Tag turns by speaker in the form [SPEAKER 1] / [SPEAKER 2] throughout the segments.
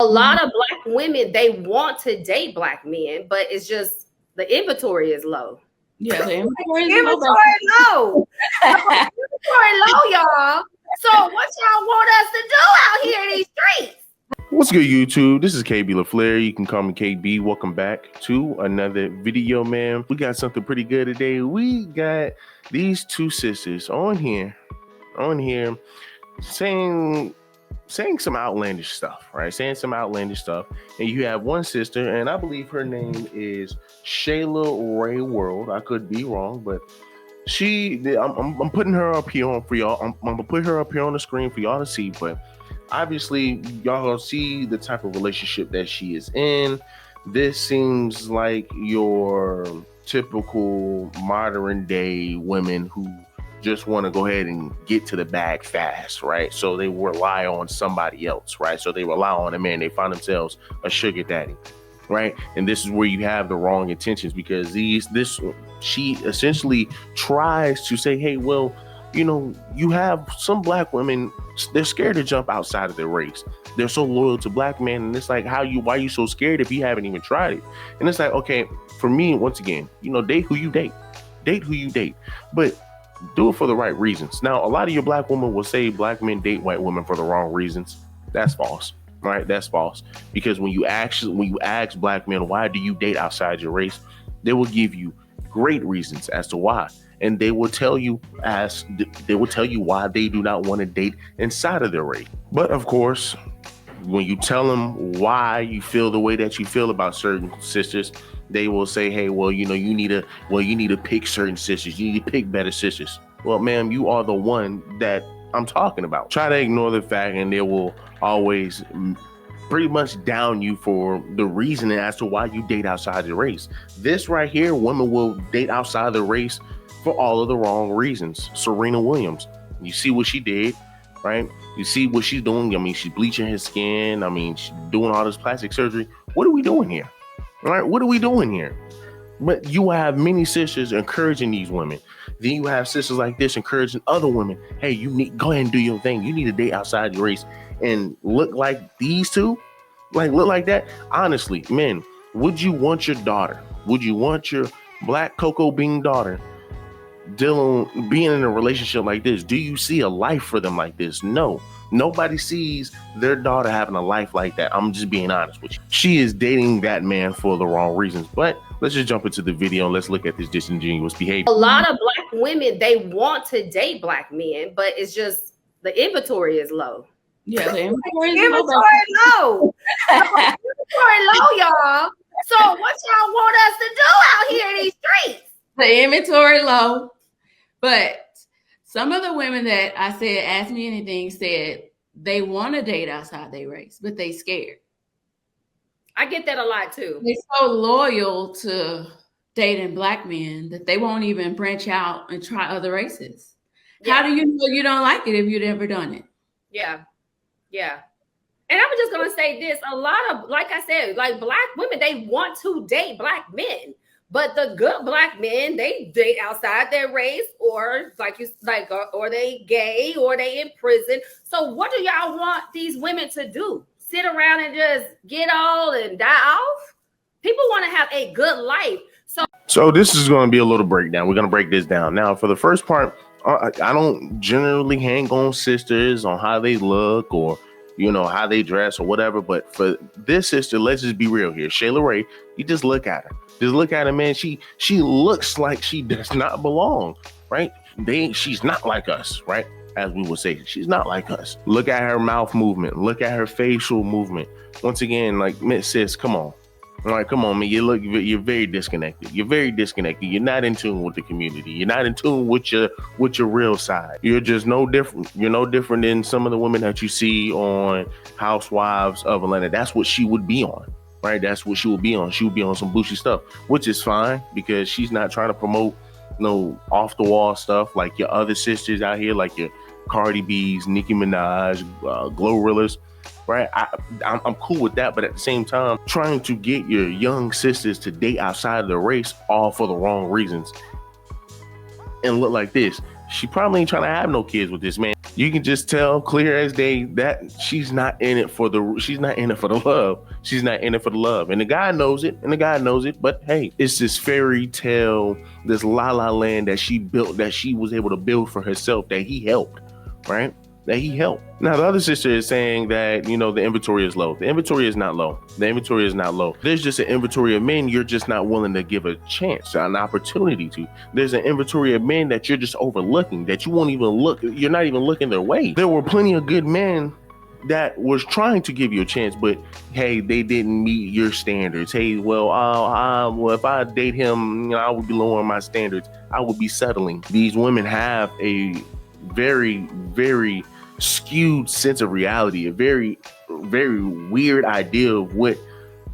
[SPEAKER 1] A lot of black women, they want to date black men, but it's just the inventory is low.
[SPEAKER 2] Yeah, the inventory is
[SPEAKER 1] low. Inventory low, y'all. So what y'all want us to do out here in these streets?
[SPEAKER 3] What's good, YouTube? This is KB LaFleur. You can call me KB. Welcome back to another video, man. We got something pretty good today. We got these two sisters on here saying some outlandish stuff, right? Saying some outlandish stuff. And you have one sister, and I believe her name is Shayla Ray World. I could be wrong, but I'm putting her up here for y'all. I'm gonna put her up here on the screen for y'all to see, but obviously y'all gonna see the type of relationship that she is in. This seems like your typical modern day women who just want to go ahead and get to the bag fast, right? So they rely on somebody else, right? So they rely on a man. They find themselves a sugar daddy, right? And this is where you have the wrong intentions, because she essentially tries to say, hey, well, you know, you have some black women, they're scared to jump outside of their race. They're so loyal to black men, and it's like, why are you so scared if you haven't even tried it? And it's like, okay, for me, once again, you know, date who you date, but do it for the right reasons. Now, a lot of your black women will say black men date white women for the wrong reasons. That's false, right? That's false. Because when you ask black men, why do you date outside your race? They will give you great reasons as to why. And they will tell you why they do not want to date inside of their race. But of course, when you tell them why you feel the way that you feel about certain sisters, they will say, hey, well, you know, you need to pick certain sisters. You need to pick better sisters. Well, ma'am, you are the one that I'm talking about. Try to ignore the fact, and they will always pretty much down you for the reasoning as to why you date outside your race. This right here, women will date outside the race for all of the wrong reasons. Serena Williams, you see what she did, right? You see what she's doing. I mean, she's bleaching her skin. I mean, she's doing all this plastic surgery. What are we doing here? All right, what are we doing here? But you have many sisters encouraging these women. Then you have sisters like this encouraging other women. Hey, go ahead and do your thing. You need to date outside your race and look like these two, look like that. Honestly, men, would you want your daughter? Would you want your black cocoa bean daughter being in a relationship like this? Do you see a life for them like this? No. Nobody sees their daughter having a life like that. I'm just being honest with you. She is dating that man for the wrong reasons. But let's just jump into the video and let's look at this disingenuous behavior.
[SPEAKER 1] A lot of black women, they want to date black men, but it's just the inventory is low.
[SPEAKER 2] Yeah, the inventory
[SPEAKER 1] low. Inventory low, y'all. So what y'all want us to do out here in these streets?
[SPEAKER 2] The inventory low. But some of the women that I said, ask me anything, said they want to date outside their race, but they scared.
[SPEAKER 1] I get that a lot too.
[SPEAKER 2] They're so loyal to dating black men that they won't even branch out and try other races. Yeah. How do you know you don't like it if you've never done it?
[SPEAKER 1] Yeah. And I'm just going to say this. A lot of, like I said, like black women, they want to date black men. But the good black men, they date outside their race, or or they gay, or they in prison. So what do y'all want these women to do? Sit around and just get old and die off? People want to have a good life.
[SPEAKER 3] So this is going to be a little breakdown. We're going to break this down. Now, for the first part, I don't generally hang on sisters on how they look or, you know, how they dress or whatever. But for this sister, let's just be real here. Shayla Ray, you just look at her. Just look at her, man. She looks like she does not belong, right? She's not like us, right? As we would say, she's not like us. Look at her mouth movement. Look at her facial movement. Once again, like, Miss Sis, come on. All right, come on, man. You're very disconnected. You're very disconnected. You're not in tune with the community. You're not in tune with your real side. You're just no different. You're no different than some of the women that you see on Housewives of Atlanta. That's what she would be on. Right, that's what she will be on. She will be on some bougie stuff, which is fine because she's not trying to promote no off the wall stuff like your other sisters out here, like your Cardi B's, Nicki Minaj, Glorillaz. Right, I'm cool with that, but at the same time, trying to get your young sisters to date outside of the race all for the wrong reasons and look like this. She probably ain't trying to have no kids with this man. You can just tell clear as day that she's not in it for the love. She's not in it for the love. And the guy knows it. But hey, it's this fairy tale, this la la land that she built, that she was able to build for herself, that he helped, right? That he helped. Now, the other sister is saying that, the inventory is low. The inventory is not low. There's just an inventory of men you're just not willing to give a chance, an opportunity to. There's an inventory of men that you're just overlooking, that you won't even look. You're not even looking their way. There were plenty of good men that was trying to give you a chance, but hey, they didn't meet your standards. Hey, well, if I date him, I would be lowering my standards. I would be settling. These women have a very, very skewed sense of reality, a very, very weird idea of what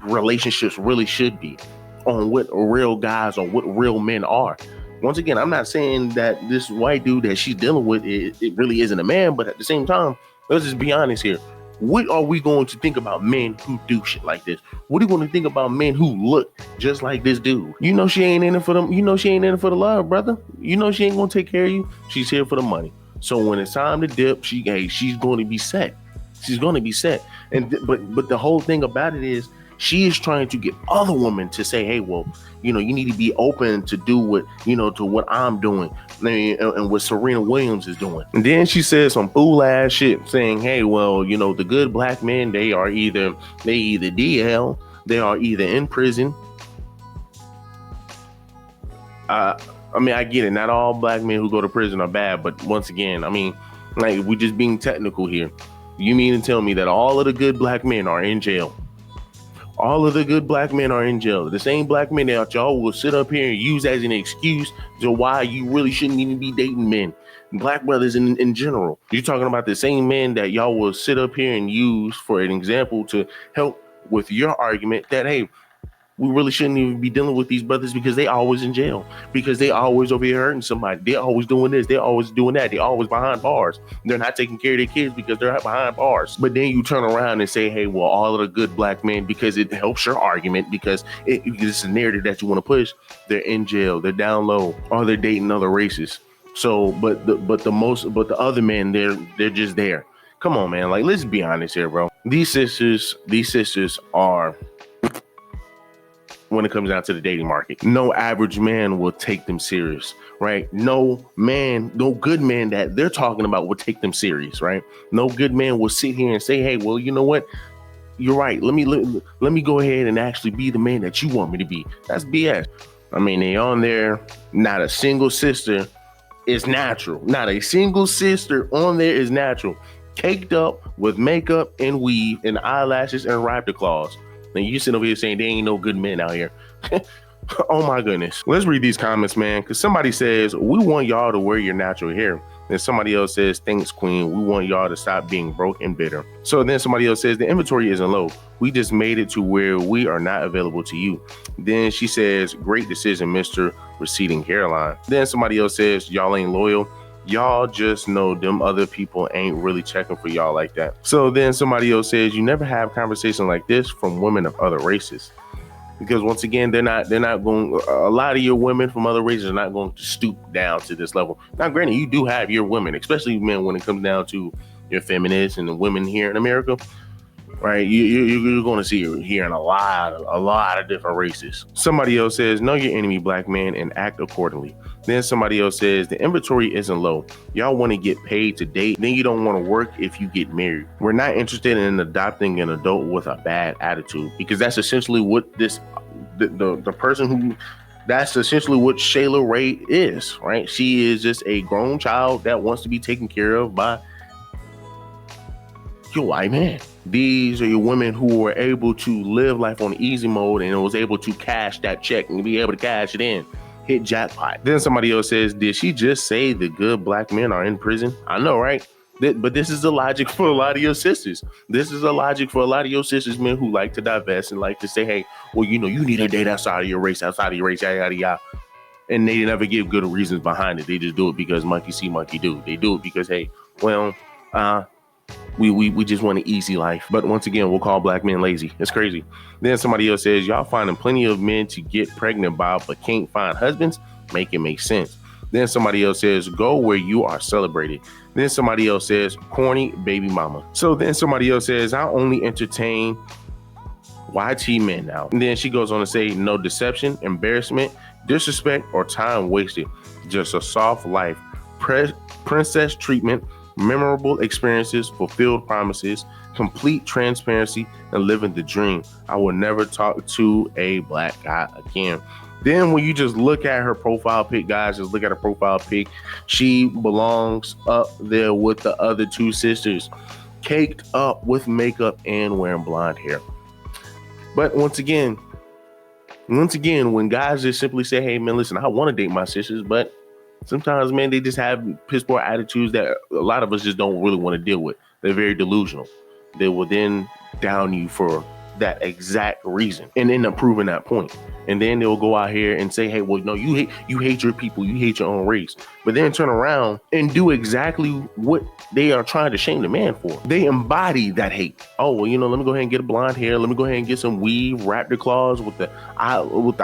[SPEAKER 3] relationships really should be, on what real guys or what real men are. Once again, I'm not saying that this white dude that she's dealing with, it really isn't a man, but at the same time, let's just be honest here. What are we going to think about men who do shit like this? What are you going to think about men who look just like this dude? She ain't in it for them. She ain't in it for the love, brother. She ain't going to take care of you. She's here for the money. So when it's time to dip, she's going to be set. She's going to be set. But the whole thing about it is, she is trying to get other women to say, hey, well, you need to be open to do what, to what I'm doing and what Serena Williams is doing. And then she says some fool ass shit saying, hey, well, the good black men, they either DL, they are either in prison. I get it. Not all black men who go to prison are bad, but once again, we're just being technical here. You mean to tell me that all of the good black men are in jail? All of the good black men are in jail. The same black men that y'all will sit up here and use as an excuse to why you really shouldn't even be dating men. Black brothers in general. You're talking about the same men that y'all will sit up here and use for an example to help with your argument that, hey, we really shouldn't even be dealing with these brothers because they always in jail, because they always over here hurting somebody. They're always doing this. They're always doing that. They're always behind bars. They're not taking care of their kids because they're behind bars. But then you turn around and say, hey, well, all of the good black men, because it helps your argument, because it's a narrative that you want to push, they're in jail, they're down low, or they're dating other races. So, but the other men, they're just there. Come on, man. Let's be honest here, bro. These sisters are, when it comes down to the dating market, no average man will take them serious, right? No good man that they're talking about will take them serious, right? No good man will sit here and say, hey, well, you know what? You're right. Let me go ahead and actually be the man that you want me to be. That's BS. They on there. Not a single sister is natural. Not a single sister on there is natural. Caked up with makeup and weave and eyelashes and raptor claws. And you sit over here saying there ain't no good men out here. Oh my goodness. Let's read these comments, man. Because somebody says, we want y'all to wear your natural hair. Then somebody else says, thanks, queen. We want y'all to stop being broke and bitter. So then somebody else says, the inventory isn't low. We just made it to where we are not available to you. Then she says, great decision, Mr. Receding Hairline. Then somebody else says, y'all ain't loyal. Y'all just know them other people ain't really checking for y'all like that. So then somebody else says, you never have conversation like this from women of other races. Because once again, they're not going, a lot of your women from other races are not going to stoop down to this level. Now, granted, you do have your women, especially men, when it comes down to your feminists and the women here in America, right? You're going to see here in a lot of different races. Somebody else says, know your enemy, black man, and act accordingly. Then somebody else says, the inventory isn't low. Y'all want to get paid to date. Then you don't want to work if you get married. We're not interested in adopting an adult with a bad attitude, because that's essentially what the person who, that's essentially what Shayla Ray is, right? She is just a grown child that wants to be taken care of by your white man. These are your women who were able to live life on easy mode and was able to cash that check and be able to cash it in. Hit jackpot. Then somebody else says, did she just say the good black men are in prison? I know, right? But this is the logic for a lot of your sisters. This is the logic for a lot of your sisters, men who like to divest and like to say, hey, well, you need a date outside of your race, yada, yada, yada. And they never give good reasons behind it. They just do it because monkey see, monkey do. They do it because, hey, well, we just want an easy life. But once again, we'll call black men lazy. It's crazy. Then somebody else says, y'all finding plenty of men to get pregnant by, but can't find husbands? Make it make sense. Then somebody else says, go where you are celebrated. Then somebody else says, corny baby mama. So then somebody else says, I only entertain YT men now. And then she goes on to say, no deception, embarrassment, disrespect, or time wasted. Just a soft life, princess treatment, memorable experiences, fulfilled promises, complete transparency, and living the dream. I will never talk to a black guy again. Then when you just look at her profile pic, guys, just look at her profile pic, she belongs up there with the other two sisters, caked up with makeup and wearing blonde hair. But once again, when guys just simply say, hey, man, listen, I want to date my sisters, but sometimes, man, they just have piss poor attitudes that a lot of us just don't really want to deal with. They're very delusional. They will then down you for that exact reason and end up proving that point. And then they'll go out here and say, hey, well, no, you hate your people, you hate your own race. But then turn around and do exactly what they are trying to shame the man for. They embody that hate. Oh, well, let me go ahead and get a blonde hair. Let me go ahead and get some weave, raptor claws with the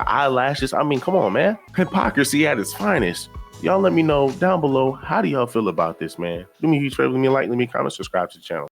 [SPEAKER 3] eyelashes. I mean, come on, man. Hypocrisy at its finest. Y'all let me know down below, how do y'all feel about this, man? Do me a huge favor, leave me a like, leave me a comment, subscribe to the channel.